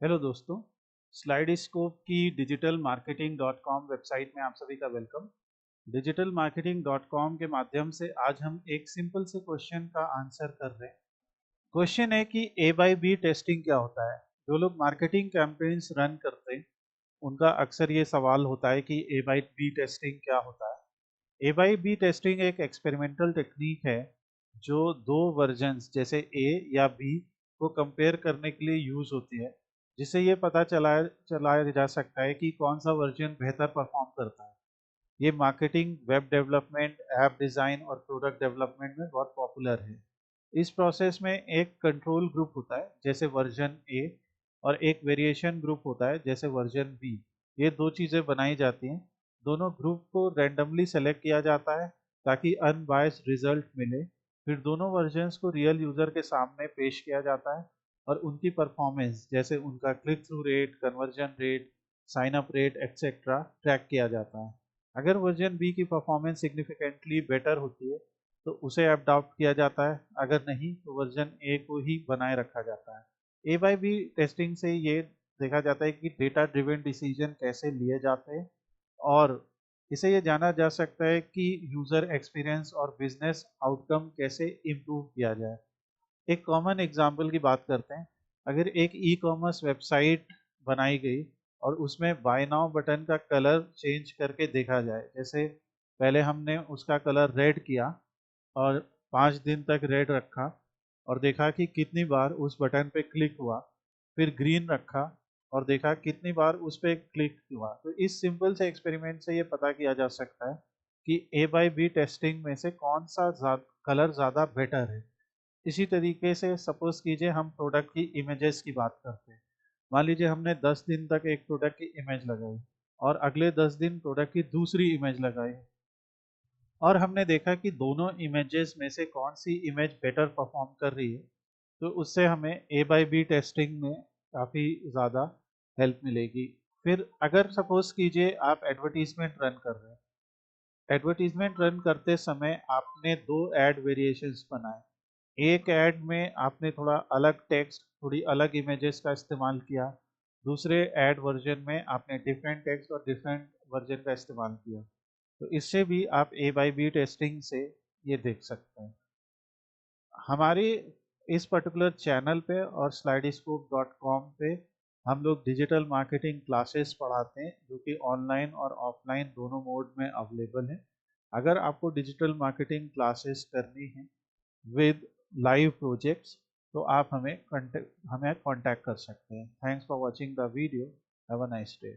Hello दोस्तों, slide scope की digitalmarketing.com website में आप सभी का वेलकम। digitalmarketing.com के माध्यम से आज हम एक सिंपल से क्वेश्चन का आंसर कर रहे हैं। क्वेश्चन है कि ए बाई बी टेस्टिंग क्या होता है। जो लोग मार्केटिंग कैंपेन्स रन करते हैं उनका अक्सर ये सवाल होता है कि ए बाई बी टेस्टिंग क्या होता है। ए बाई बी टेस्टिंग एक एक्सपेरिमेंटल टेक्निक है जो दो वर्जन्स जैसे ए या बी को कंपेयर करने के लिए यूज होती है, जिससे ये पता चलाया जा सकता है कि कौन सा वर्जन बेहतर परफॉर्म करता है। ये marketing, web development, app design और प्रोडक्ट डेवलपमेंट में बहुत पॉपुलर है। इस प्रोसेस में एक कंट्रोल ग्रुप होता है जैसे वर्जन ए और एक वेरिएशन ग्रुप होता है जैसे वर्जन बी। ये दो चीज़ें बनाई जाती हैं। दोनों ग्रुप को रैंडमली सेलेक्ट किया जाता है ताकि अनबायस्ड रिजल्ट मिले। फिर दोनों वर्जन्स को रियल यूज़र के सामने पेश किया जाता है और उनकी परफॉर्मेंस जैसे उनका click through rate, conversion rate, sign up rate etcetera track किया जाता है। अगर वर्जन बी की परफॉर्मेंस सिग्निफिकेंटली बेटर होती है तो उसे अडॉप्ट किया जाता है, अगर नहीं तो वर्जन ए को ही बनाए रखा जाता है। ए बाई बी टेस्टिंग से ये देखा जाता है कि डेटा ड्रिवन डिसीजन कैसे लिए जाते हैं और इसे ये जाना जा सकता है कि यूज़र एक्सपीरियंस और बिजनेस आउटकम कैसे इम्प्रूव किया जाए। एक कॉमन एग्जाम्पल की बात करते हैं। अगर एक ई कॉमर्स वेबसाइट बनाई गई और उसमें बाय नाउ बटन का कलर चेंज करके देखा जाए, जैसे पहले हमने उसका कलर रेड किया और 5 दिन तक रेड रखा और देखा कि कितनी बार उस बटन पे क्लिक हुआ, फिर ग्रीन रखा और देखा कितनी बार उस पर क्लिक हुआ। तो इस सिंपल से एक्सपेरिमेंट से ये पता किया जा सकता है कि ए बाई बी टेस्टिंग में से कौन सा कलर ज़्यादा बेटर है। इसी तरीके से सपोज कीजिए हम प्रोडक्ट की इमेजेस की बात करते हैं। मान लीजिए हमने 10 दिन तक एक प्रोडक्ट की इमेज लगाई और अगले 10 दिन प्रोडक्ट की दूसरी इमेज लगाई और हमने देखा कि दोनों इमेजेस में से कौन सी इमेज बेटर परफॉर्म कर रही है। तो उससे हमें ए बाई बी टेस्टिंग में काफ़ी ज़्यादा हेल्प मिलेगी। फिर अगर सपोज कीजिए आप एडवर्टीजमेंट रन कर रहे हैं। एडवर्टीजमेंट रन करते समय आपने दो ऐड वेरिएशंस बनाए। एक ऐड में आपने थोड़ा अलग टेक्स्ट, थोड़ी अलग इमेजेस का इस्तेमाल किया। दूसरे ऐड वर्जन में आपने डिफरेंट टेक्स्ट और डिफरेंट वर्जन का इस्तेमाल किया। तो इससे भी आप ए बाई बी टेस्टिंग से ये देख सकते हैं। हमारे इस पर्टिकुलर चैनल पे और slidescope.com पे हम लोग डिजिटल मार्केटिंग क्लासेस पढ़ाते हैं जो कि ऑनलाइन और ऑफलाइन दोनों मोड में अवेलेबल हैं। अगर आपको डिजिटल मार्केटिंग क्लासेस करनी है विद लाइव प्रोजेक्ट्स तो आप हमें कांटेक्ट कर सकते हैं। Thanks for watching the video. Have a nice day.